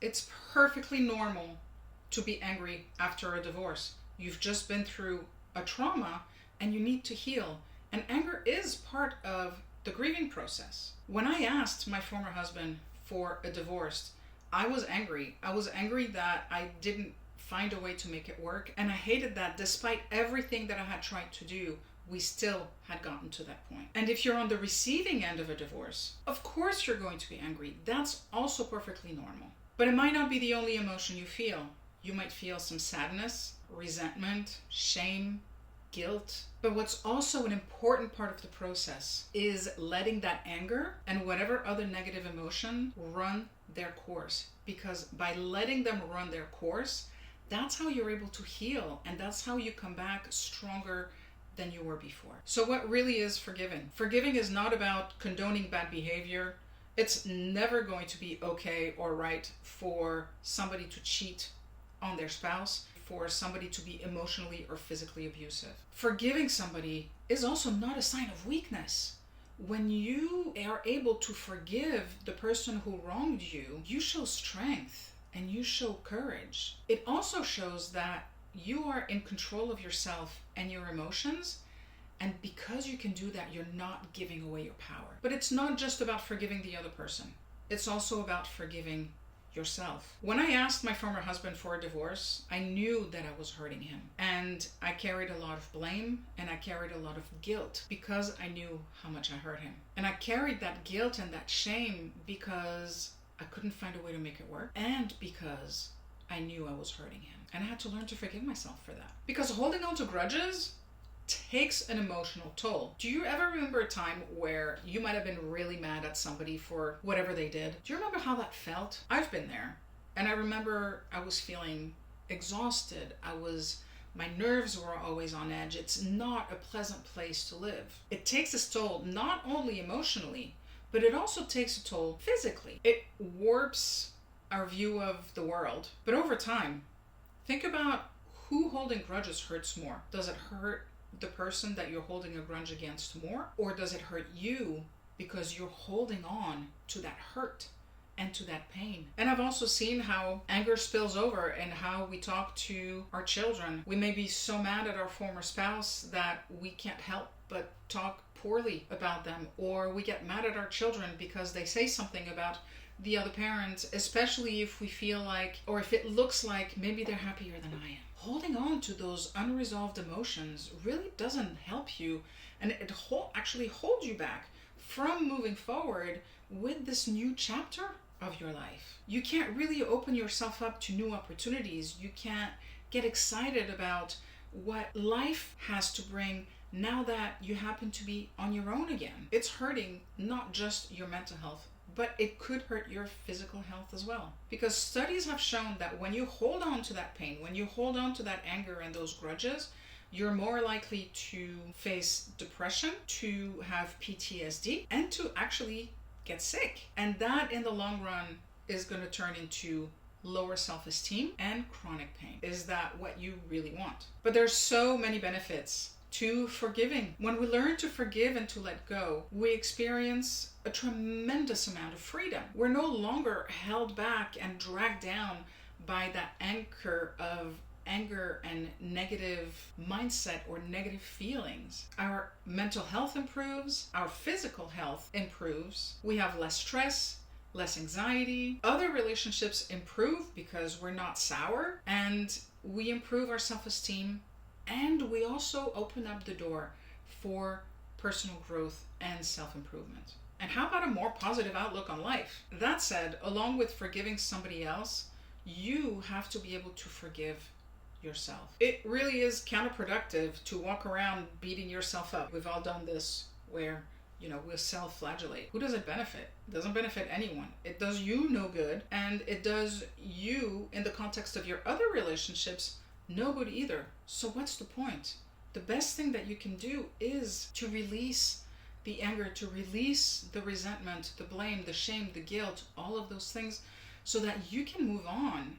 It's perfectly normal to be angry after a divorce. You've just been through a trauma and you need to heal. And anger is part of the grieving process. When I asked my former husband for a divorce, I was angry. I was angry that I didn't find a way to make it work. And I hated that despite everything that I had tried to do, we still had gotten to that point. And if you're on the receiving end of a divorce, of course you're going to be angry. That's also perfectly normal. But it might not be the only emotion you feel. You might feel some sadness, resentment, shame, guilt. But what's also an important part of the process is letting that anger and whatever other negative emotion run their course. Because by letting them run their course, that's how you're able to heal, and that's how you come back stronger than you were before. So what really is forgiving? Forgiving is not about condoning bad behavior. It's never going to be okay or right for somebody to cheat on their spouse, for somebody to be emotionally or physically abusive. Forgiving somebody is also not a sign of weakness. When you are able to forgive the person who wronged you, you show strength and you show courage. It also shows that you are in control of yourself and your emotions, and because you can do that, you're not giving away your power. But it's not just about forgiving the other person. It's also about forgiving yourself. When I asked my former husband for a divorce, I knew that I was hurting him. And I carried a lot of blame and I carried a lot of guilt because I knew how much I hurt him. And I carried that guilt and that shame because I couldn't find a way to make it work, and because I knew I was hurting him. And I had to learn to forgive myself for that. Because holding on to grudges takes an emotional toll. Do you ever remember a time where you might have been really mad at somebody for whatever they did? Do you remember how that felt? I've been there. And I remember I was feeling exhausted. My nerves were always on edge. It's not a pleasant place to live. It takes its toll not only emotionally, but it also takes a toll physically. It warps our view of the world. But over time, think about who holding grudges hurts more. Does it hurt the person that you're holding a grudge against more? Or does it hurt you because you're holding on to that hurt and to that pain? And I've also seen how anger spills over and how we talk to our children. We may be so mad at our former spouse that we can't help but talk poorly about them, or we get mad at our children because they say something about the other parent, especially if we feel like, or if it looks like maybe they're happier than I am. Holding on to those unresolved emotions really doesn't help you, and it actually holds you back from moving forward with this new chapter of your life. You can't really open yourself up to new opportunities. You can't get excited about what life has to bring now that you happen to be on your own again. It's hurting not just your mental health, but it could hurt your physical health as well. Because studies have shown that when you hold on to that pain, when you hold on to that anger and those grudges, you're more likely to face depression, to have PTSD, and to actually get sick. And that in the long run is going to turn into lower self-esteem and chronic pain. Is that what you really want? But there's so many benefits to forgiving. When we learn to forgive and to let go, we experience a tremendous amount of freedom. We're no longer held back and dragged down by that anchor of anger and negative mindset or negative feelings. Our mental health improves, our physical health improves, we have less stress, less anxiety, other relationships improve because we're not sour, and we improve our self-esteem. And we also open up the door for personal growth and self-improvement. And how about a more positive outlook on life? That said, along with forgiving somebody else, you have to be able to forgive yourself. It really is counterproductive to walk around beating yourself up. We've all done this where, we'll self-flagellate. Who does it benefit? It doesn't benefit anyone. It does you no good, and it does you, in the context of your other relationships, no good either. So what's the point? The best thing that you can do is to release the anger, to release the resentment, the blame, the shame, the guilt, all of those things, so that you can move on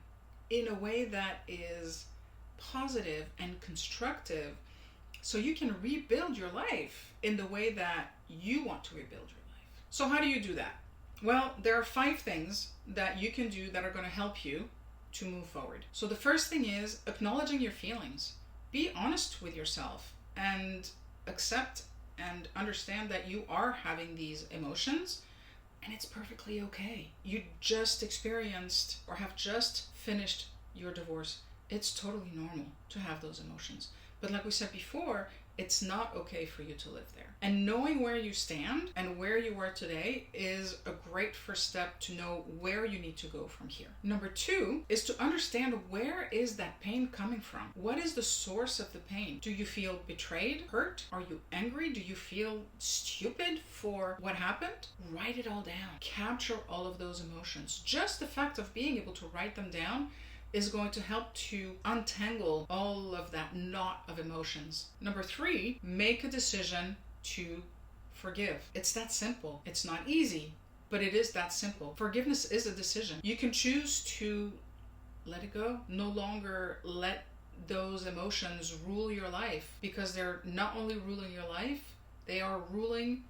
in a way that is positive and constructive, so you can rebuild your life in the way that you want to rebuild your life. So how do you do that? Well, there are 5 things that you can do that are going to help you to move forward. So the first thing is acknowledging your feelings. Be honest with yourself and accept and understand that you are having these emotions, and it's perfectly okay. You just experienced or have just finished your divorce. It's totally normal to have those emotions. But like we said before, it's not okay for you to live there. And knowing where you stand and where you are today is a great first step to know where you need to go from here. Number 2 is to understand, where is that pain coming from? What is the source of the pain? Do you feel betrayed, hurt? Are you angry? Do you feel stupid for what happened? Write it all down. Capture all of those emotions. Just the fact of being able to write them down is going to help to untangle all of that knot of emotions. Number 3, make a decision to forgive. It's that simple. It's not easy, but it is that simple. Forgiveness is a decision. You can choose to let it go, no longer let those emotions rule your life, because they're not only ruling your life, they are ruling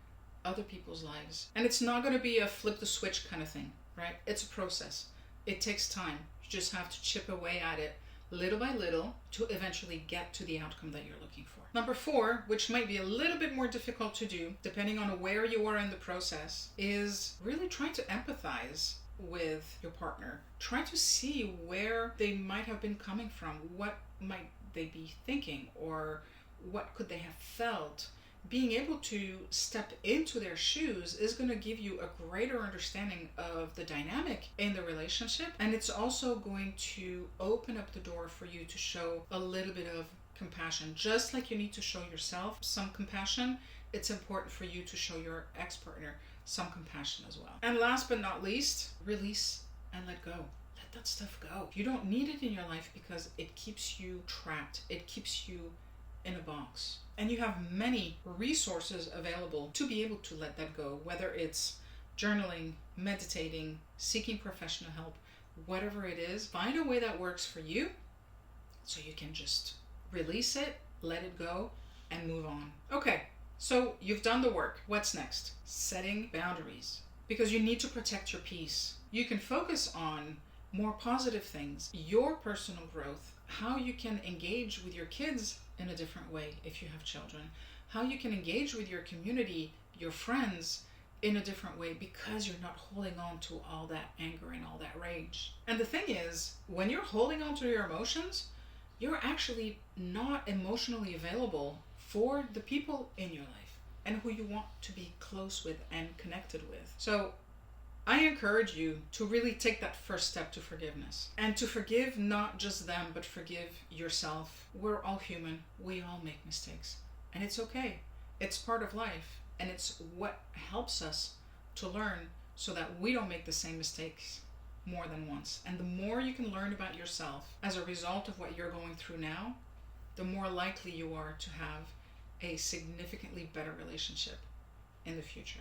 other people's lives. And it's not going to be a flip the switch kind of thing, right? It's a process. It takes time. You just have to chip away at it little by little to eventually get to the outcome that you're looking for. Number 4, which might be a little bit more difficult to do depending on where you are in the process, is really trying to empathize with your partner. Try to see where they might have been coming from. What might they be thinking, or what could they have felt? Being able to step into their shoes is going to give you a greater understanding of the dynamic in the relationship, and it's also going to open up the door for you to show a little bit of compassion. Just like you need to show yourself some compassion, it's important for you to show your ex-partner some compassion as well. And last but not least, release and let go. Let that stuff go. You don't need it in your life because it keeps you trapped. It keeps you in a box. And you have many resources available to be able to let that go, whether it's journaling, meditating, seeking professional help, whatever it is. Find a way that works for you so you can just release it, let it go, and move on. Okay, so you've done the work. What's next? Setting boundaries, because you need to protect your peace. You can focus on more positive things, your personal growth, how you can engage with your kids in a different way if you have children, how you can engage with your community, your friends in a different way, because you're not holding on to all that anger and all that rage. And the thing is, when you're holding on to your emotions, you're actually not emotionally available for the people in your life and who you want to be close with and connected with. So I encourage you to really take that first step to forgiveness, and to forgive not just them, but forgive yourself. We're all human. We all make mistakes, and it's okay. It's part of life, and it's what helps us to learn so that we don't make the same mistakes more than once. And the more you can learn about yourself as a result of what you're going through now, the more likely you are to have a significantly better relationship in the future.